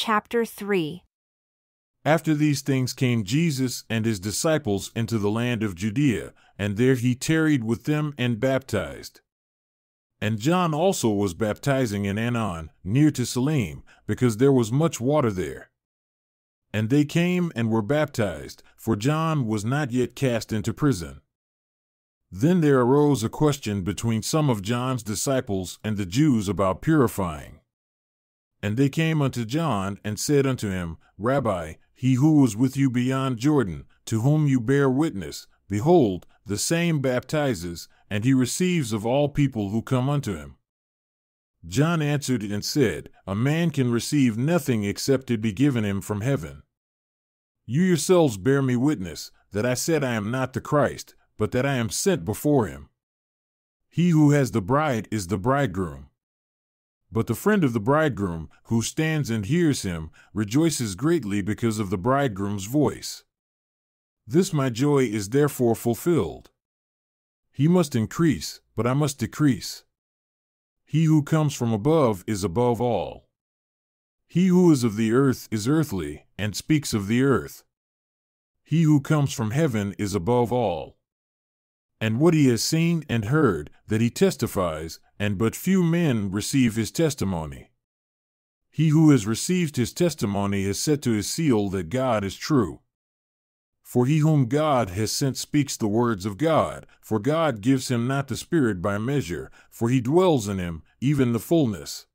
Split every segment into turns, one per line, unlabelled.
Chapter 3.
After these things came Jesus and his disciples into the land of Judea, and there he tarried with them and baptized. And John also was baptizing in Aenon, near to Salim, because there was much water there. And they came and were baptized, for John was not yet cast into prison. Then there arose a question between some of John's disciples and the Jews about purifying. And they came unto John and said unto him, Rabbi, he who was with you beyond Jordan, to whom you bear witness, behold, the same baptizes, and he receives of all people who come unto him. John answered and said, A man can receive nothing except it be given him from heaven. You yourselves bear me witness, that I said I am not the Christ, but that I am sent before him. He who has the bride is the bridegroom. But the friend of the bridegroom, who stands and hears him, rejoices greatly because of the bridegroom's voice. This my joy is therefore fulfilled. He must increase, but I must decrease. He who comes from above is above all. He who is of the earth is earthly, and speaks of the earth. He who comes from heaven is above all. And what he has seen and heard, that he testifies, and but few men receive his testimony. He who has received his testimony has set to his seal that God is true. For he whom God has sent speaks the words of God, for God gives him not the Spirit by measure, for he dwells in him, even the fullness.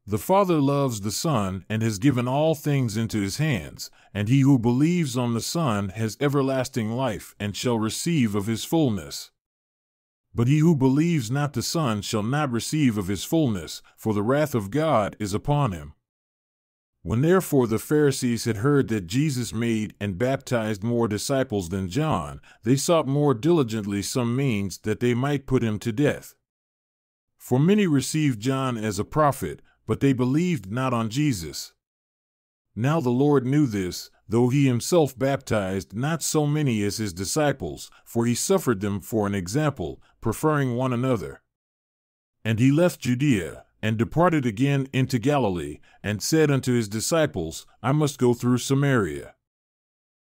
The Father loves the Son and has given all things into his hands, and he who believes on the Son has everlasting life and shall receive of his fullness. But he who believes not the Son shall not receive of his fullness, for the wrath of God is upon him. When therefore the Pharisees had heard that Jesus made and baptized more disciples than John, they sought more diligently some means that they might put him to death. For many received John as a prophet, but they believed not on Jesus. Now the Lord knew this, though he himself baptized not so many as his disciples, for he suffered them for an example, preferring one another. And he left Judea, and departed again into Galilee, and said unto his disciples, I must go through Samaria.